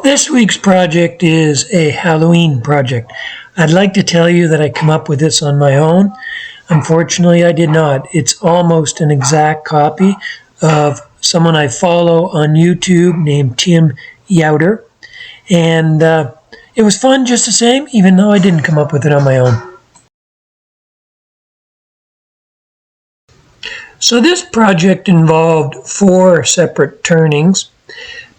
This week's project is a Halloween project. I'd like to tell you that I come up with this on my own. Unfortunately, I did not. It's almost an exact copy of someone I follow on YouTube named Tim Youter. And it was fun just the same, even though I didn't come up with it on my own. So this project involved 4 separate turnings,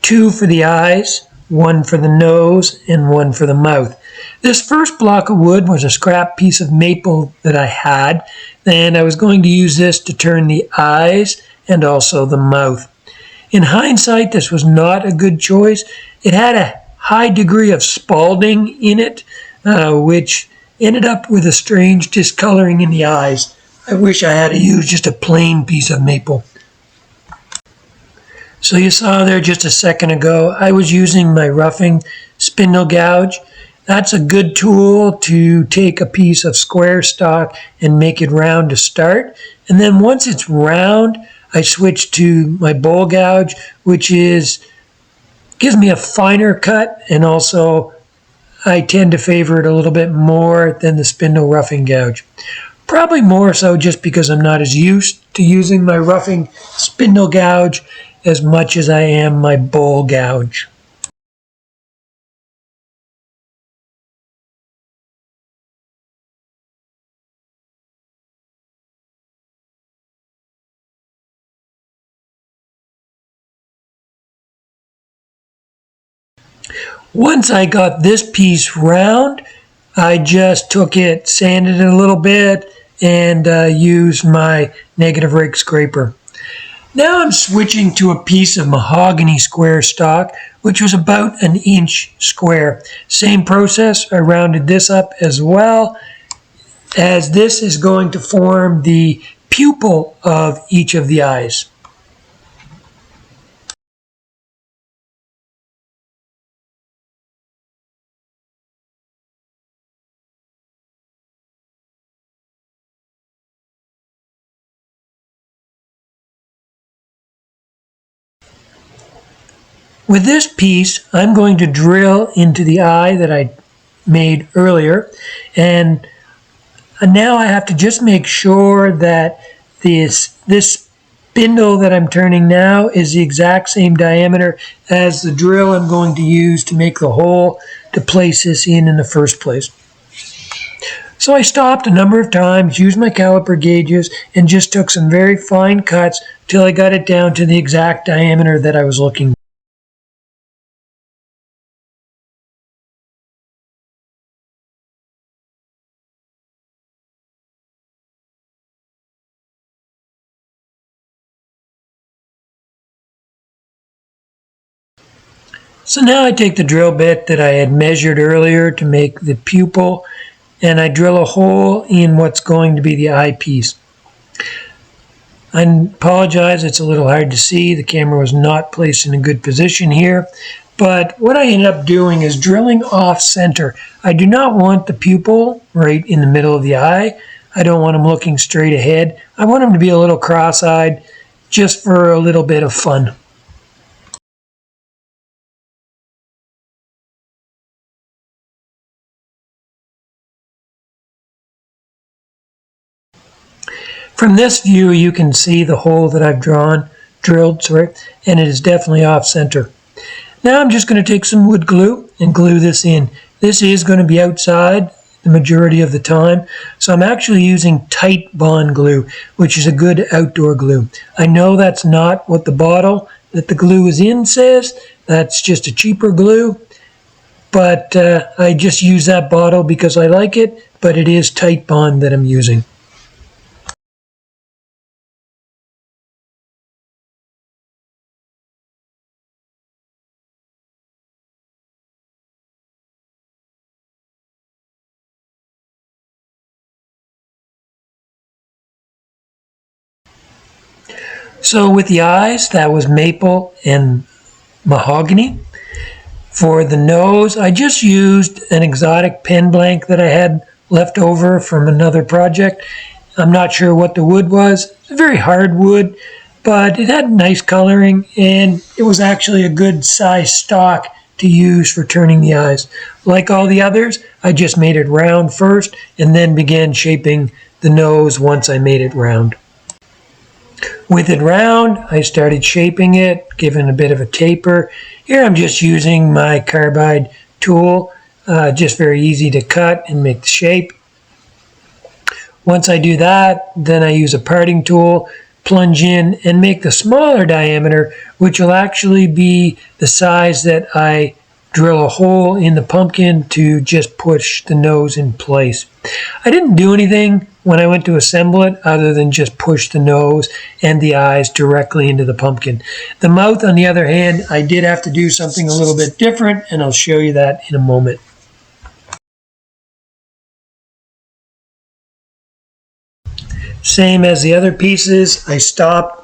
2 for the eyes, 1 for the nose, and 1 for the mouth. This first block of wood was a scrap piece of maple that I had, and I was going to use this to turn the eyes and also the mouth. In hindsight, this was not a good choice. It had a high degree of spalding in it, which ended up with a strange discoloring in the eyes. I wish I had used just a plain piece of maple. So you saw there just a second ago, I was using my roughing spindle gouge. That's a good tool to take a piece of square stock and make it round to start. And then once it's round, I switch to my bowl gouge, which gives me a finer cut, and also I tend to favor it a little bit more than the spindle roughing gouge. Probably more so just because I'm not as used to using my roughing spindle gouge as much as I am my bowl gouge. Once I got this piece round, I just took it, sanded it a little bit, and used my negative rake scraper. Now I'm switching to a piece of mahogany square stock, which was about 1 inch square. Same process, I rounded this up as well, as this is going to form the pupil of each of the eyes. With this piece, I'm going to drill into the eye that I made earlier, and now I have to just make sure that this spindle that I'm turning now is the exact same diameter as the drill I'm going to use to make the hole to place this in the first place. So I stopped a number of times, used my caliper gauges, and just took some very fine cuts till I got it down to the exact diameter that I was looking for. So now I take the drill bit that I had measured earlier to make the pupil, and I drill a hole in what's going to be the eyepiece. I apologize, it's a little hard to see. The camera was not placed in a good position here. But what I ended up doing is drilling off center. I do not want the pupil right in the middle of the eye. I don't want him looking straight ahead. I want him to be a little cross-eyed just for a little bit of fun. From this view, you can see the hole that I've drilled, and it is definitely off center. Now I'm just going to take some wood glue and glue this in. This is going to be outside the majority of the time, so I'm actually using Titebond glue, which is a good outdoor glue. I know that's not what the bottle that the glue is in says. That's just a cheaper glue, but I just use that bottle because I like it, but it is Titebond that I'm using. So with the eyes, that was maple and mahogany. For the nose, I just used an exotic pen blank that I had left over from another project. I'm not sure what the wood was. It's a very hard wood, but it had nice coloring, and it was actually a good size stock to use for turning the eyes. Like all the others, I just made it round first and then began shaping the nose once I made it round. With it round, I started shaping it, giving a bit of a taper. Here I'm just using my carbide tool, just very easy to cut and make the shape. Once I do that, then I use a parting tool, plunge in and make the smaller diameter, which will actually be the size that I drill a hole in the pumpkin to just push the nose in place. I didn't do anything when I went to assemble it other than just push the nose and the eyes directly into the pumpkin. The mouth, on the other hand, I did have to do something a little bit different, and I'll show you that in a moment. Same as the other pieces, I stopped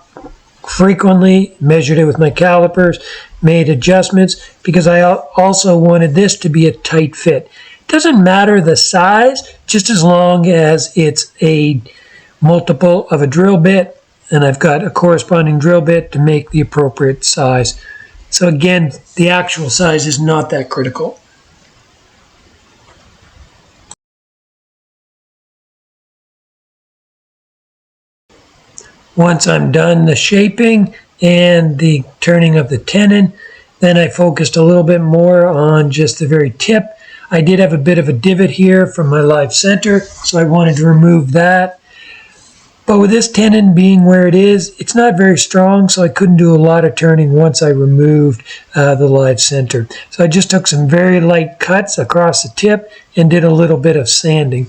frequently, measured it with my calipers, made adjustments because I also wanted this to be a tight fit. It doesn't matter the size, just as long as it's a multiple of a drill bit, and I've got a corresponding drill bit to make the appropriate size. So again, the actual size is not that critical. Once I'm done the shaping and the turning of the tenon, then I focused a little bit more on just the very tip. I did have a bit of a divot here from my live center, so I wanted to remove that. But with this tenon being where it is, it's not very strong, so I couldn't do a lot of turning once I removed the live center. So I just took some very light cuts across the tip and did a little bit of sanding.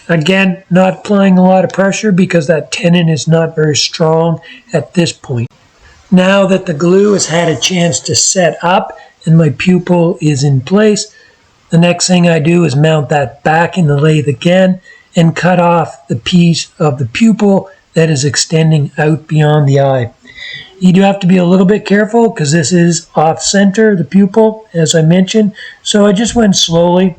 Again, not applying a lot of pressure because that tenon is not very strong at this point. Now that the glue has had a chance to set up and my pupil is in place, the next thing I do is mount that back in the lathe again and cut off the piece of the pupil that is extending out beyond the eye. You do have to be a little bit careful because this is off center, the pupil, as I mentioned. So I just went slowly.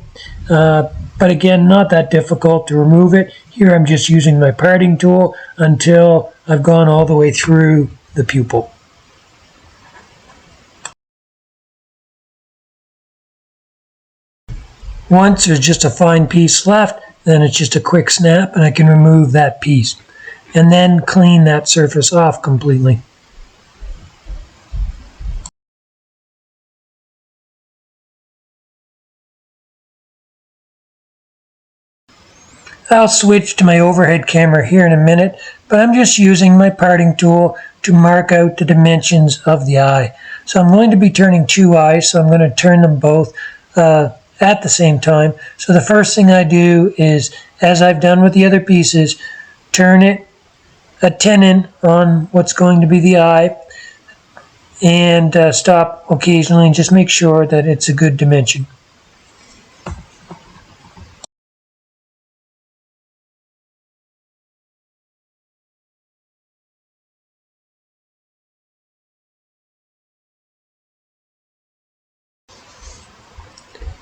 But again, not that difficult to remove it. Here I'm just using my parting tool until I've gone all the way through the pupil. Once there's just a fine piece left, then it's just a quick snap and I can remove that piece and then clean that surface off completely. I'll switch to my overhead camera here in a minute, but I'm just using my parting tool to mark out the dimensions of the eye. So I'm going to be turning two eyes, so I'm going to turn them both at the same time. So the first thing I do is, as I've done with the other pieces, turn it a tenon on what's going to be the eye and stop occasionally and just make sure that it's a good dimension.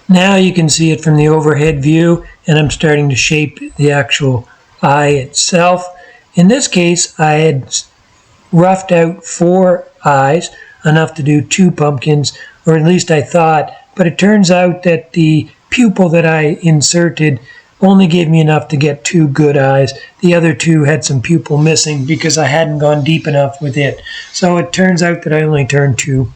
Now you can see it from the overhead view, and I'm starting to shape the actual eye itself. In this case, I had roughed out 4 eyes, enough to do 2 pumpkins, or at least I thought, but it turns out that the pupil that I inserted only gave me enough to get 2 good eyes. The other 2 had some pupil missing because I hadn't gone deep enough with it. So it turns out that I only turned 2.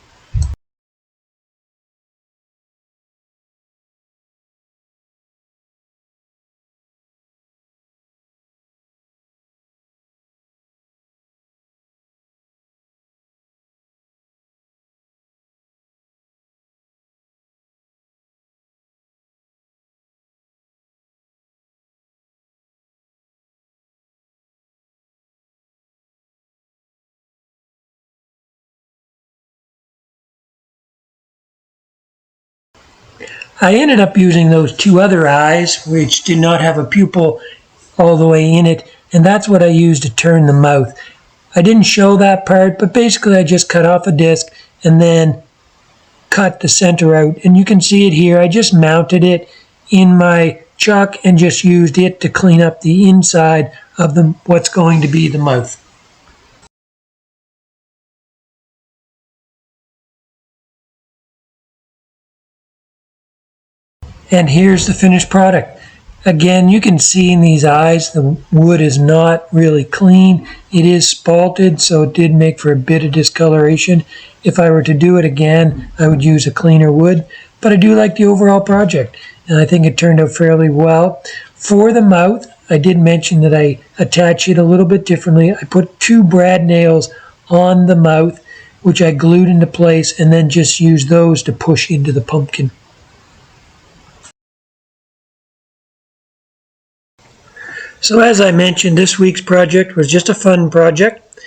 I ended up using those 2 other eyes, which did not have a pupil all the way in it, and that's what I used to turn the mouth. I didn't show that part, but basically I just cut off a disc and then cut the center out. And you can see it here. I just mounted it in my chuck and just used it to clean up the inside of what's going to be the mouth. And here's the finished product. Again, you can see in these eyes the wood is not really clean. It is spalted, so it did make for a bit of discoloration. If I were to do it again, I would use a cleaner wood, but I do like the overall project, and I think it turned out fairly well. For the mouth, I did mention that I attach it a little bit differently. I put 2 brad nails on the mouth, which I glued into place, and then just used those to push into the pumpkin. So as I mentioned, this week's project was just a fun project,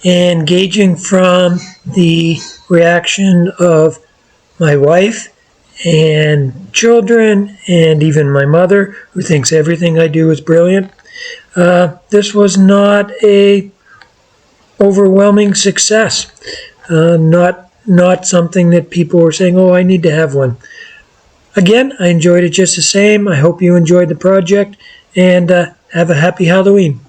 and gauging from the reaction of my wife and children and even my mother, who thinks everything I do is brilliant, this was not a overwhelming success. Not something that people were saying, oh, I need to have one. Again, I enjoyed it just the same. I hope you enjoyed the project, and have a happy Halloween.